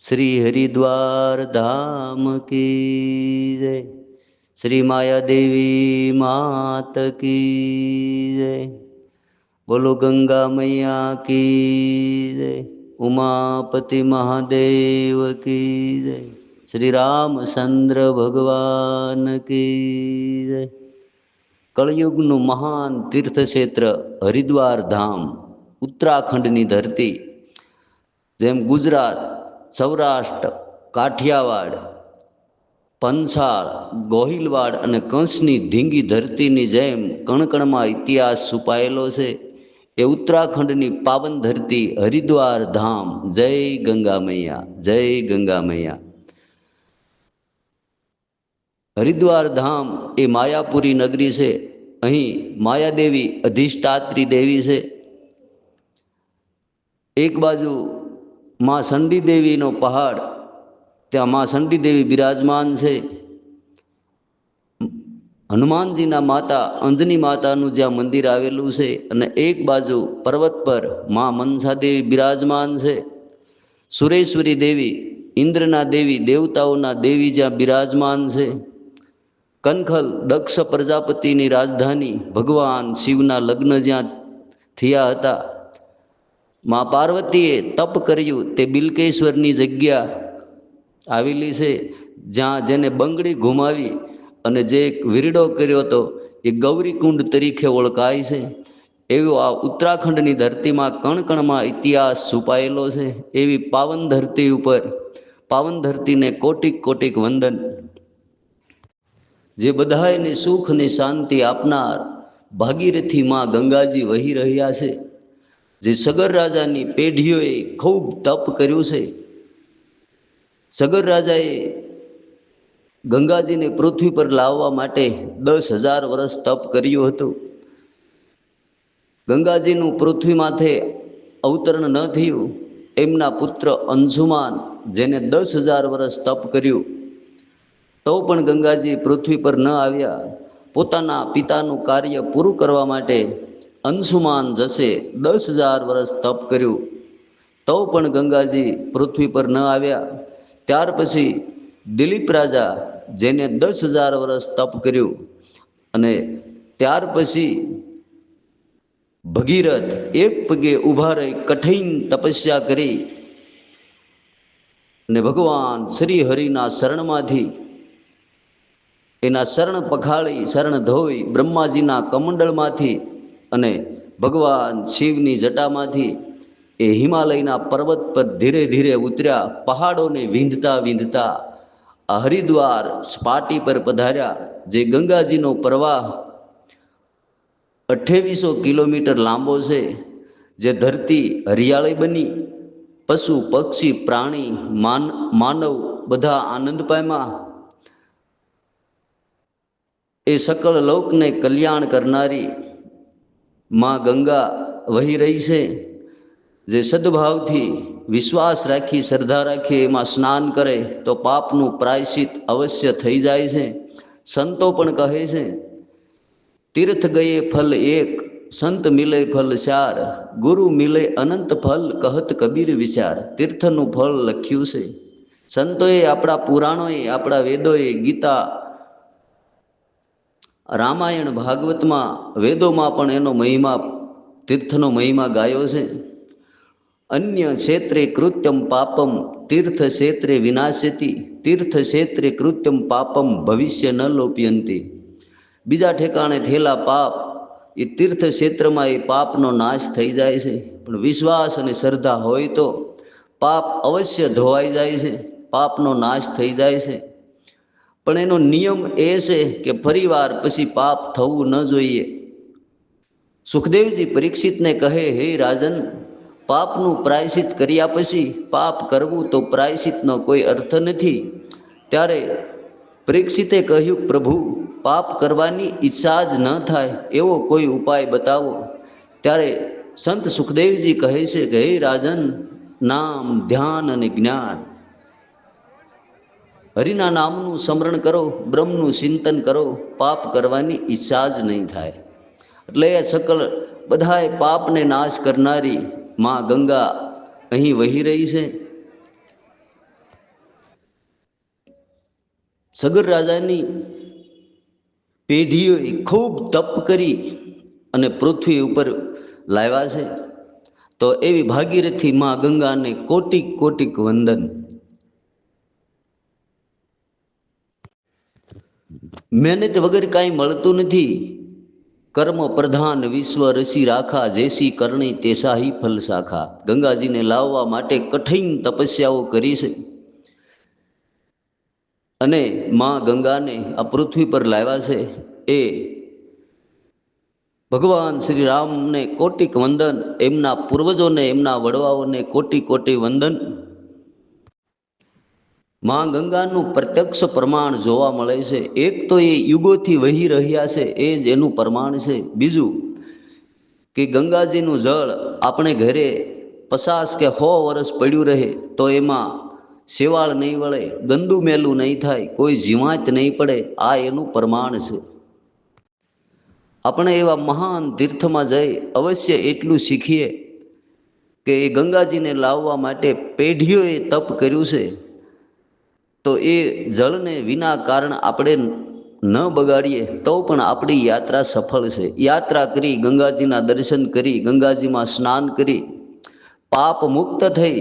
श्री हरिद्वार धाम की जय। श्री माया देवी मात की जय। बोलो गंगा मैया की जय। उमापति महादेव की जय। श्री रामचंद्र भगवान की जय। कलयुगનું મહાન તીર્થક્ષેત્ર હરિદ્વાર ધામ, ઉત્તરાખંડની ધરતી, જેમ ગુજરાત, સૌરાષ્ટ્ર, કાઠિયાવાડ, પંચાળ, ગોહિલવાડ અને કંસની ધીંગી ધરતીની જેમ કણકણમાં ઇતિહાસ છુપાયેલો છે, એ ઉત્તરાખંડની પાવન ધરતી હરિદ્વાર ધામ. જય ગંગા મૈયા, જય ગંગા મૈયા. હરિદ્વાર ધામ એ માયાપુરી નગરી છે. અહીં માયાદેવી અધિષ્ઠાત્રી દેવી છે. એક બાજુ માં ચંડી દેવીનો પહાડ, ત્યાં માં ચંડી દેવી બિરાજમાન છે. હનુમાનજીના માતા અંજની માતાનું જ્યાં મંદિર આવેલું છે, અને એક બાજુ પર્વત પર માં મનસા દેવી બિરાજમાન છે. સુરેશ્વરી દેવી, ઇન્દ્રના દેવી, દેવતાઓના દેવી જ્યાં બિરાજમાન છે. કનખલ દક્ષ પ્રજાપતિની રાજધાની, ભગવાન શિવના લગ્ન જ્યાં થયા હતા. માં પાર્વતીએ તપ કર્યું તે બિલ્કેશ્વરની જગ્યા આવેલી છે, જ્યાં જેને બંગડી ઘુમાવી અને જે એક વીરડો કર્યો હતો એ ગૌરીકુંડ તરીકે ઓળખાય છે. એવો આ ઉત્તરાખંડની ધરતીમાં કણકણમાં ઇતિહાસ છુપાયેલો છે. એવી પાવન ધરતી ઉપર, પાવન ધરતીને કોટિક કોટિક વંદન. જે બધાને સુખ અને શાંતિ આપનાર ભાગીરથી માં ગંગાજી વહી રહ્યા છે. જે સગર રાજાની પેઢીઓએ ખૂબ તપ કર્યું છે. સગર રાજાએ ગંગાજીને પૃથ્વી પર લાવવા માટે 10,000 વર્ષ તપ કર્યું હતું. ગંગાજીનું પૃથ્વી માથે અવતરણ ન થયું. એમના પુત્ર અંશુમાન, જેને 10,000 વર્ષ તપ કર્યું, તો પણ ગંગાજી પૃથ્વી પર ન આવ્યા. પોતાના પિતાનું કાર્ય પૂરું કરવા માટે અંશુમાન જશે 10,000 વર્ષ તપ કર્યું, તો પણ ગંગાજી પૃથ્વી પર ન આવ્યા. ત્યાર પછી દિલીપ રાજા, જેને 10,000 વર્ષ તપ કર્યું, અને ત્યાર પછી ભગીરથ એક પગે ઊભા રહી કઠિન તપસ્યા કરી અને ભગવાન શ્રી હરિના શરણમાંથી એના શરણ પખાળી, શરણ ધોઈ, બ્રહ્માજીના કમંડળમાંથી અને ભગવાન શિવની જટામાંથી એ હિમાલયના પર્વત પર ધીરે ધીરે ઉતર્યા. પહાડોને વીંધતા વીંધતા આ હરિદ્વાર સપાટી પર પધાર્યા. જે ગંગાજીનો પ્રવાહ 2800 કિલોમીટર લાંબો છે. જે ધરતી હરિયાળી બની, પશુ પક્ષી પ્રાણી માનવ બધા આનંદ પામ્યા. એ સકળ લોકને કલ્યાણ કરનારી માં ગંગા વહી રહી છે. જે સદભાવથી વિશ્વાસ રાખી, શ્રદ્ધા રાખી એમાં સ્નાન કરે તો પાપનું પ્રાયશ્ચિત અવશ્ય થઈ જાય છે. સંતો પણ કહે છે, તીર્થ ગયે ફલ એક, સંત મિલે ફલ ચાર, ગુરુ મિલે અનંત ફલ, કહત કબીર વિચાર. તીર્થનું ફળ લખ્યું છે. સંતોએ, આપણા પુરાણોએ, આપણા વેદોએ, ગીતા, રામાયણ, ભાગવતમાં, વેદોમાં પણ એનો મહિમા, તીર્થનો મહિમા ગાયો છે. અન્ય ક્ષેત્રે કૃત્યમ પાપમ તીર્થ ક્ષેત્રે વિનાશ્યતિ, તીર્થ ક્ષેત્રે કૃત્યમ પાપમ ભવિષ્ય ન લોપ્યંતી. બીજા ઠેકાણે થયેલા પાપ એ તીર્થ ક્ષેત્રમાં એ પાપનો નાશ થઈ જાય છે. પણ વિશ્વાસ અને શ્રદ્ધા હોય તો પાપ અવશ્ય ધોવાઈ જાય છે, પાપનો નાશ થઈ જાય છે. પણ એનો નિયમ એ છે કે ફરીવાર પછી પાપ થવું ન જોઈએ. સુખદેવજી પરીક્ષિતને કહે, હે રાજન, પાપનું પ્રાયશ્ચિત કર્યા પછી પાપ કરવું તો પ્રાયશ્ચિતનો કોઈ અર્થ નથી. ત્યારે પરીક્ષિતે કહ્યું, પ્રભુ, પાપ કરવાની ઈચ્છા જ ન થાય એવો કોઈ ઉપાય બતાવો. ત્યારે સંત સુખદેવજી કહે છે કે, હે રાજન, નામ, ધ્યાન અને જ્ઞાન. હરિના નામનું સ્મરણ કરો, બ્રહ્મનું ચિંતન કરો, પાપ કરવાની ઈચ્છા જ નહીં થાય. એટલે એ સકલ બધાએ પાપને નાશ કરનારી માં ગંગા અહીં વહી રહી છે. સગર રાજાની પેઢીઓએ ખૂબ તપ કરી અને પૃથ્વી ઉપર લાવ્યા છે. તો એવી ભાગીરથી માં ગંગાને કોટિક કોટિક વંદન. મહેનત વગર કાંઈ મળતું નથી. કર્મ પ્રધાન વિશ્વ રસી રાખા, જેસી કરણી તેસાહી ફલ શાખા. ગંગાજીને લાવવા માટે કઠિન તપસ્યાઓ કરી છે અને માં ગંગાને આ પૃથ્વી પર લાવ્યા છે. એ ભગવાન શ્રી રામને કોટિક વંદન, એમના પૂર્વજોને, એમના વડવાઓને કોટી કોટી વંદન. માં ગંગાનું પ્રત્યક્ષ પ્રમાણ જોવા મળે છે. એક તો એ યુગોથી વહી રહ્યા છે, એ જ એનું પ્રમાણ છે. બીજું કે ગંગાજીનું જળ આપણે ઘરે 50 કે 100 વર્ષ પડ્યું રહે તો એમાં શેવાળ નહીં વળે, ગંદુ મેલું નહીં થાય, કોઈ જીવાત નહીં પડે. આ એનું પ્રમાણ છે. આપણે એવા મહાન તીર્થમાં જઈ અવશ્ય એટલું શીખીએ કે એ ગંગાજીને લાવવા માટે પેઢીઓએ તપ કર્યું છે. તો એ જળને વિના કારણ આપણે ન બગાડીએ તો પણ આપણી યાત્રા સફળ છે. યાત્રા કરી, ગંગાજીના દર્શન કરી, ગંગાજીમાં સ્નાન કરી, પાપ મુક્ત થઈ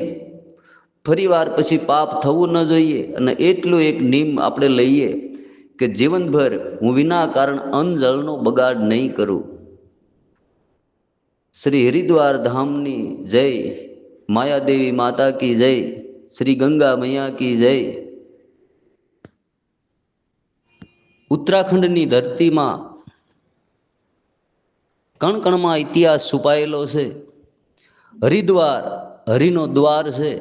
ફરીવાર પછી પાપ થવું ન જોઈએ. અને એટલું એક નિયમ આપણે લઈએ કે જીવનભર હું વિના કારણ અન્નજળનો બગાડ નહીં કરું. શ્રી હરિદ્વાર ધામની જય, માયાદેવી માતા કી જય, શ્રી ગંગા મૈયા કી જય. ઉત્તરાખંડની ધરતીમાં કણકણમાં ઇતિહાસ છુપાયેલો છે. હરિદ્વાર હરિનો દ્વાર છે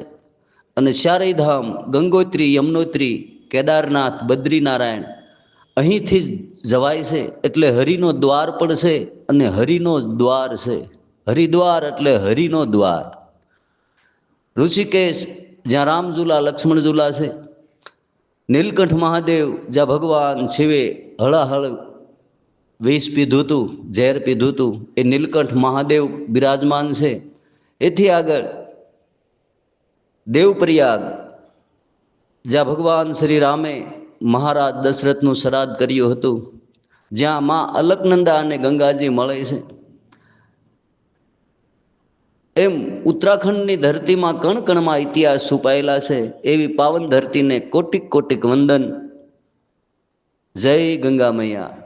અને ચારેયધામ ગંગોત્રી, યમનોત્રી, કેદારનાથ, બદ્રીનારાયણ અહીંથી જ જવાય છે. એટલે હરિનો દ્વાર પણ છે અને હરિનો દ્વાર છે. હરિદ્વાર એટલે હરિનો દ્વાર. ઋષિકેશ જ્યાં રામઝુલા, લક્ષ્મણઝુલા છે. નીલકંઠ મહાદેવ જ્યાં ભગવાન શિવે હળાહળ વિષ પીધું હતું, ઝેર પીધું હતું, એ નીલકંઠ મહાદેવ બિરાજમાન છે. એથી આગળ દેવપ્રયાગ જ્યાં ભગવાન શ્રી રામે મહારાજ દશરથનું શ્રાદ્ધ કર્યું હતું, જ્યાં માં અલકનંદા અને ગંગાજી મળે છે. એમ ઉત્તરાખંડની ધરતીમાં કણકણમાં ઇતિહાસ છુપાયેલા છે. એવી પાવન ધરતીને કોટિક કોટિક વંદન. જય ગંગા મૈયા.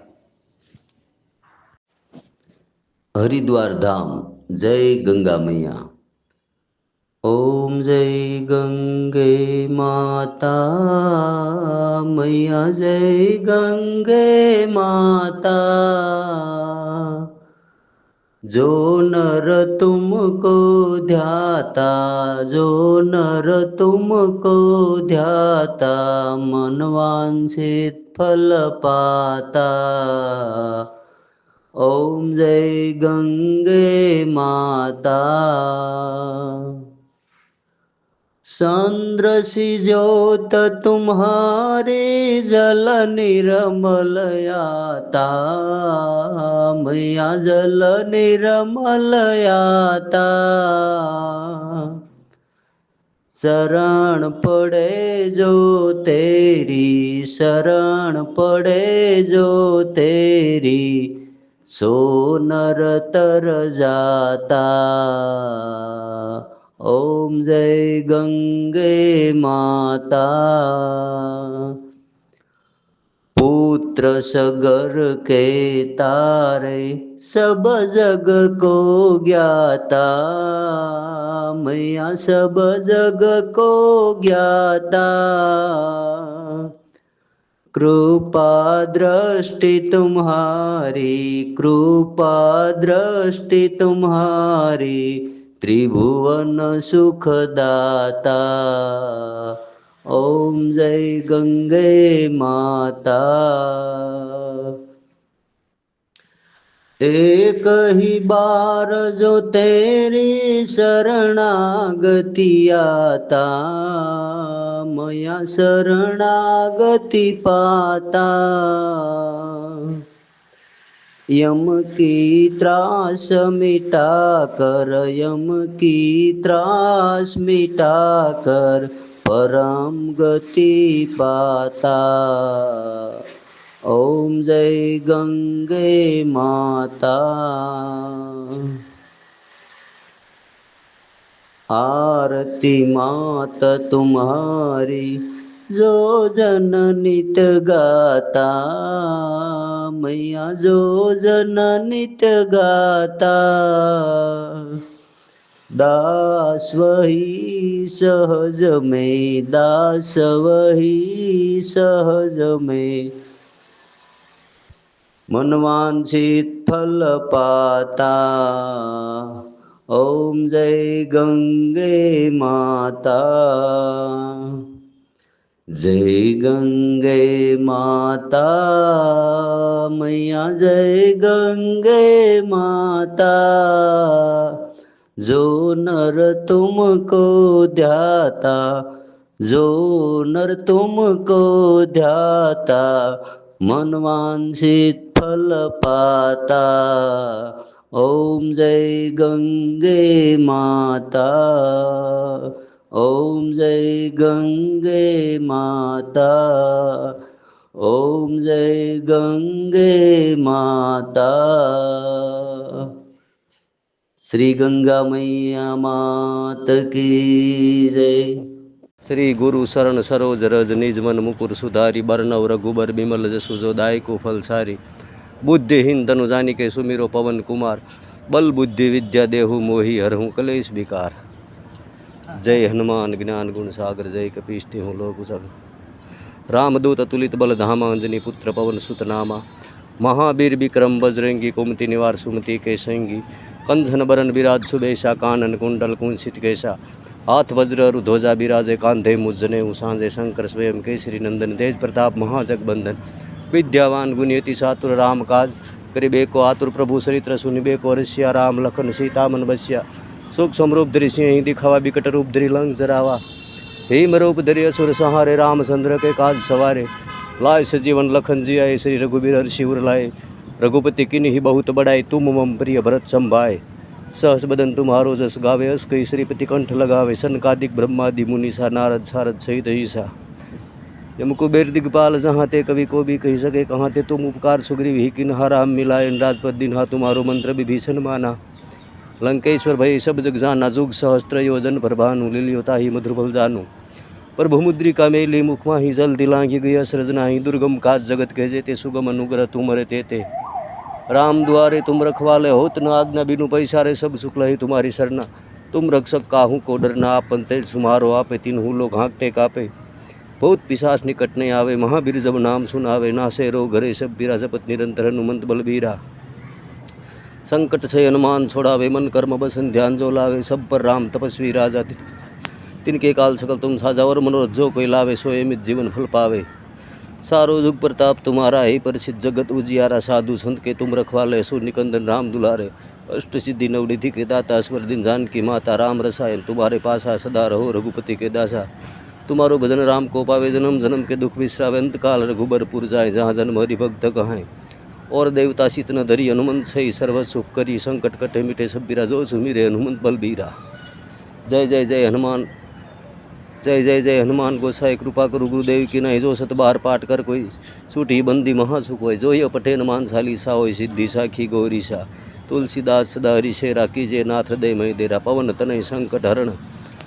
હરિદ્વાર ધામ, જય ગંગા મૈયા. ઓમ જય ગંગે માતા મૈયા, જય ગંગે માતા. जो नर तुमको ध्याता, जो नर तुमको ध्याता, मन वांछित फल पाता. ओम जय गंगे माता. चंद्र सी ज्योत तुम्हारे जल निर्मल आता, मैया जल निर्मल आता. शरण पड़े जो तेरी, शरण पड़े जो तेरी, सो नर तर जाता. ओम जय गंगे माता. पुत्र सगर के तारे सब जग को ज्ञाता, मैया सब जग को ज्ञाता. कृपा दृष्टि तुम्हारी, कृपा दृष्टि तुम्हारी, त्रिभुवन सुखदाता. ओम जय गंगे माता. एक ही बार जो तेरी शरणागति आता, मैया शरणागति पाता. यम की त्रास मिटा कर, यम की त्रास मिटा कर, परम गति पाता। ओम जय गंगे माता। आरती मात तुम्हारी जो जन नित गाता। मैया जो जन नित गाता। दास वही सहज में, दास वही सहज में, मनवांछित फल पाता। ओम जय गंगे माता। जय गंगे माता। मैया जय गंगे माता। जो नर तुमको ध्याता, जो नर तुमको ध्याता, मनवांछित फल पाता। ओम जय गंगे माता। ओम जय गंगे माता। ओम जय गंगे माता। श्री गंगा मैया मात की जय। श्री गुरु शरण सरोज रज निज मन मुकुर सुधारी। बरनव रघुबर बिमल जसु जो दायको फल सारी। बुद्धिहीन तनु जानिके सुमिरो पवन कुमार। बल बुद्धि विद्या देहु मोहि हरहु कलेश विकार। जय हनुमान ज्ञान गुण सागर। जय कपीश तिहुँ लोक उजागर। रामदूत अतुलित बल धामा। अंजनी पुत्र पवन सुत नामा। महावीर विक्रम बजरंगी कुमति निवार सुमति के संगी। कंधन बरन विराज सुबेशा। कानन कुंडल कुंसित केशा। हाथ वज्र अरु ध्वजा बिराजे। कांधे मुझने उसांजे शंकर स्वयं केसरी नंदन। तेज प्रताप महाजगबंदन। विद्यावान गुणयति चातुर राम काज करिबे को आतुर। प्रभु चरित्र सुनिबे को रसिया। राम लखन सीता मन बसिया। सुख समरूप धरि सिंह दिखावा। विकट रूप धरि लंक जरावा। भीम रूप धरि असुर संहारे। रामचंद्र के काज सवारे। लाय सजीवन लखन जियाए। श्री रघुबीर हर्षि उर लाए। रघुपति किन्हीं बहुत बड़ाई। तुम मम प्रिय भरत संभाय। सहस बदन तुम्हारो जस गावे। अस कई श्रीपति कंठ लगावे। सनकादिक ब्रह्मादि मुनीसा। नारद सारद सहित ईसा। यम कुबेर दिगपाल जहाँ ते कवि को भी कही सके कहाँ ते। तुम उपकार सुग्रीव ही किन्हा राम मिलाए। राजपद दिन्हा तुम्हारो मंत्र विभीषण माना। लंकेश्वर भय सब जग जाना। जुग सहस्त्र योजन पर भानु। लील्यो ताहि मधुर फल जानु। प्रभु मुद्रिका मेली मुख माहि। जल दिलांघि गई असरज नाही। दुर्गम काज जगत के जेते। सुगम अनुग्रह तुमरे तेते। राम द्वारे तुम रखवाले होत न आज्ञा। बिनु पैसारे सब सुख लहि तुम्हारी सरना। तुम रक्षक काहू को डरना। आपन तेज तुम्हारो आपे। तिन्हु लोग हाँकते कापे। भूत पिशाच निकट नहीं आवे। महावीर जब नाम सुनावे। नासे रोग हरे सब पीरा। जपत निरंतर हनुमंत बलबीरा। संकट से हनुमान छोड़ावे। मन कर्म बसन ध्यान जो लावे। सब पर राम तपस्वी राजा। तिनके काल सकल तुम साजा। और मनोरथ जो कोई लावे। सोए मित जीवन फल पावे। सारो जुग प्रताप तुम्हारा है। परिचित जगत उजियारा। साधु संत के तुम रखवाले। सो निकंदन राम दुलारे। अष्ट सिद्धि नवनिधि के दाता। स्वर दिन जानकी माता। राम रसायन तुम्हारे पासा। सदा रहो रघुपति के दासा। तुम्हारो भजन राम को पावे। जन्म जन्म के दुख बिसरावे। अंत काल रघुबरपुर जाए। जहाँ जन्म हरि भक्त कहाए। और देवता सीत न धरी। हनुमंत सही सर्व सुख करी। संकट कटे मिटे सब पीरा। जो सुमिरे हनुमंत बलबीरा। जय जय जय हनुमान। जय जय जय हनुमान गोसाई। कृपा करो गुरुदेव की नहीं। जो सत बार पाठ कर कोई। छूटी बंदी महासुख होय। जो ये पठे हनुमान चालीसा होय। सिद्धि साखी गौरी सा। तुलसीदास सदा हरिशेरा। कीजे नाथ हृदय मय डेरा। पवन तनय संकट हरण।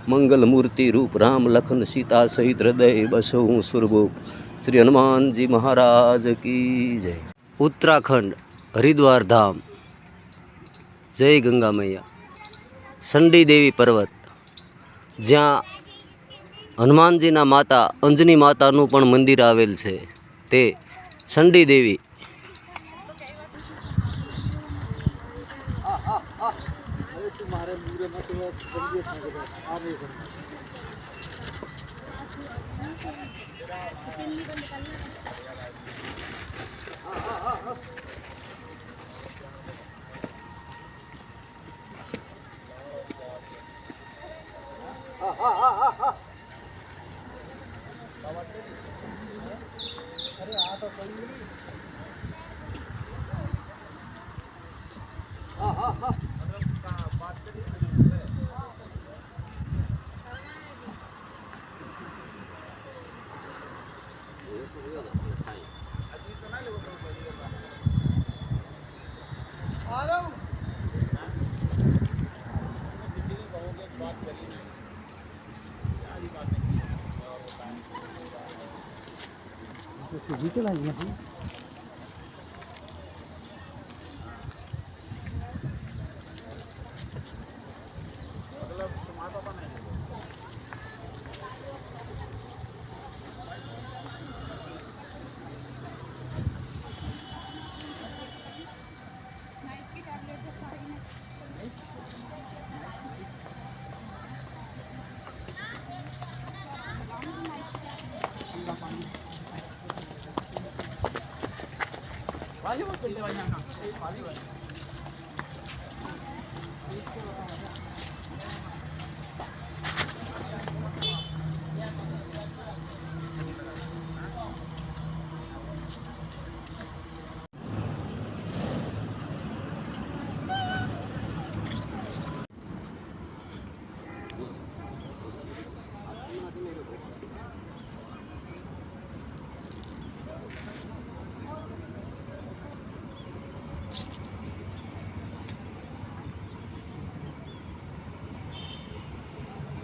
मंगल मूर्ति रूप। राम लखन सीता सहित हृदय बसहु सुरभूप। श्री हनुमान जी महाराज की जय। उत्तराखंड हरिद्वार धाम। जय गंगा मैया। संडी देवी पर्वत જ્યાં હનુમાનજીના માતા અંજની માતાનું પણ મંદિર આવેલ છે તે સંડી દેવી।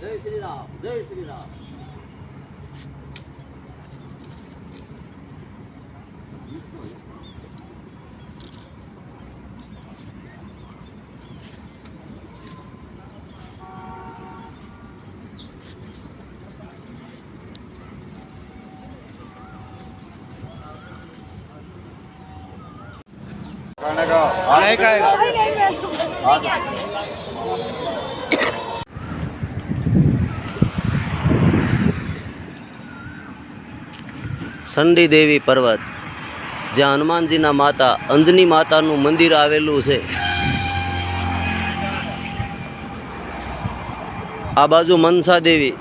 જય શ્રી રામ, જય શ્રી રામ. સંડી દેવી પર્વત, જ્યાં હનુમાનજીના માતા અંજની માતાનું મંદિર આવેલું છે. આ બાજુ મનસા દેવી